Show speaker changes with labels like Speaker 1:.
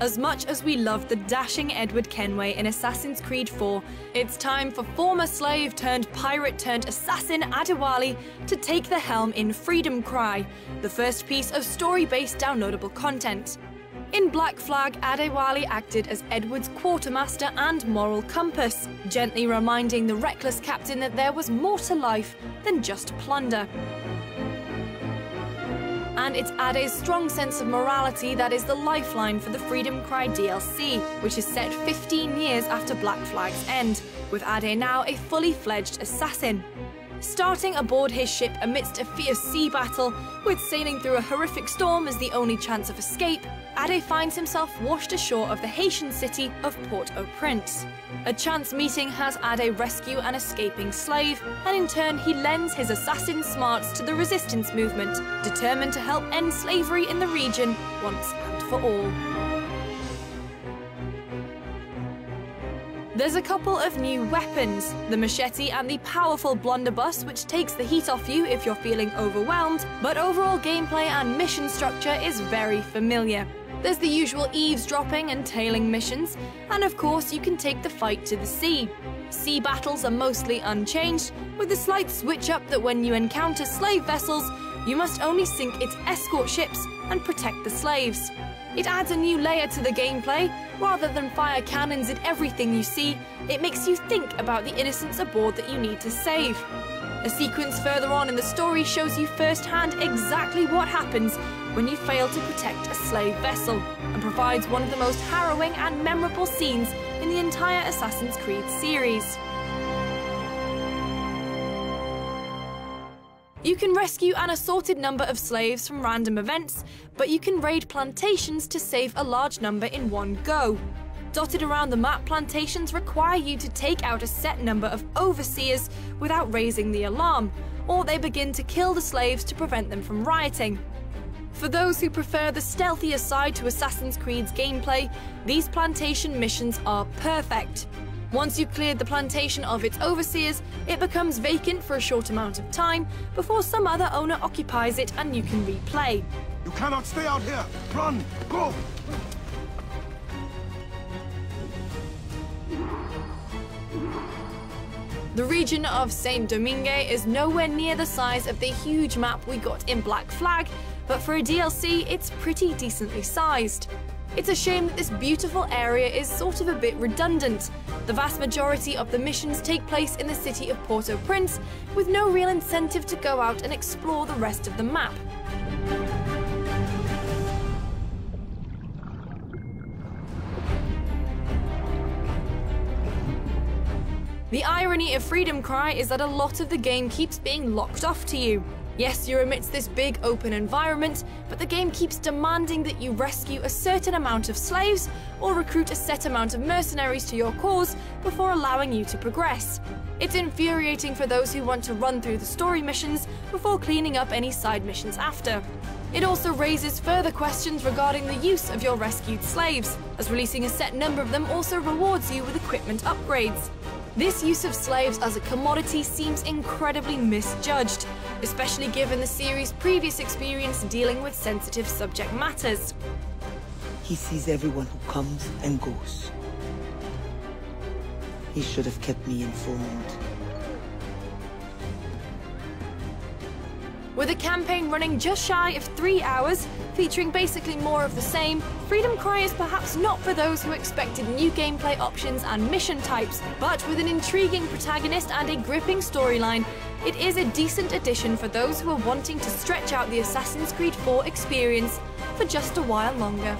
Speaker 1: As much as we love the dashing Edward Kenway in Assassin's Creed 4, it's time for former slave turned pirate turned assassin Adewale to take the helm in Freedom Cry, the first piece of story-based downloadable content. In Black Flag, Adewale acted as Edward's quartermaster and moral compass, gently reminding the reckless captain that there was more to life than just plunder. And it's Ade's strong sense of morality that is the lifeline for the Freedom Cry DLC, which is set 15 years after Black Flag's end, with Ade now a fully fledged assassin. Starting aboard his ship amidst a fierce sea battle, with sailing through a horrific storm as the only chance of escape, Ade finds himself washed ashore of the Haitian city of Port-au-Prince. A chance meeting has Ade rescue an escaping slave, and in turn he lends his assassin smarts to the resistance movement, determined to help end slavery in the region once and for all. There's a couple of new weapons, the machete and the powerful blunderbuss, which takes the heat off you if you're feeling overwhelmed, but overall gameplay and mission structure is very familiar. There's the usual eavesdropping and tailing missions, and of course you can take the fight to the sea. Sea battles are mostly unchanged, with the slight switch up that when you encounter slave vessels, you must only sink its escort ships and protect the slaves. It adds a new layer to the gameplay. Rather than fire cannons at everything you see, it makes you think about the innocents aboard that you need to save. A sequence further on in the story shows you firsthand exactly what happens when you fail to protect a slave vessel, and provides one of the most harrowing and memorable scenes in the entire Assassin's Creed series. You can rescue an assorted number of slaves from random events, but you can raid plantations to save a large number in one go. Dotted around the map, plantations require you to take out a set number of overseers without raising the alarm, or they begin to kill the slaves to prevent them from rioting. For those who prefer the stealthier side to Assassin's Creed's gameplay, these plantation missions are perfect. Once you've cleared the plantation of its overseers, it becomes vacant for a short amount of time before some other owner occupies it and you can replay.
Speaker 2: You cannot stay out here! Run! Go!
Speaker 1: The region of Saint-Domingue is nowhere near the size of the huge map we got in Black Flag, but for a DLC, it's pretty decently sized. It's a shame that this beautiful area is sort of a bit redundant. The vast majority of the missions take place in the city of Port-au-Prince, with no real incentive to go out and explore the rest of the map. The irony of Freedom Cry is that a lot of the game keeps being locked off to you. Yes, you're amidst this big open environment, but the game keeps demanding that you rescue a certain amount of slaves or recruit a set amount of mercenaries to your cause before allowing you to progress. It's infuriating for those who want to run through the story missions before cleaning up any side missions after. It also raises further questions regarding the use of your rescued slaves, as releasing a set number of them also rewards you with equipment upgrades. This use of slaves as a commodity seems incredibly misjudged, especially given the series' previous experience dealing with sensitive subject matters.
Speaker 3: He sees everyone who comes and goes. He should have kept me informed.
Speaker 1: With a campaign running just shy of 3 hours, featuring basically more of the same, Freedom Cry is perhaps not for those who expected new gameplay options and mission types, but with an intriguing protagonist and a gripping storyline, it is a decent addition for those who are wanting to stretch out the Assassin's Creed 4 experience for just a while longer.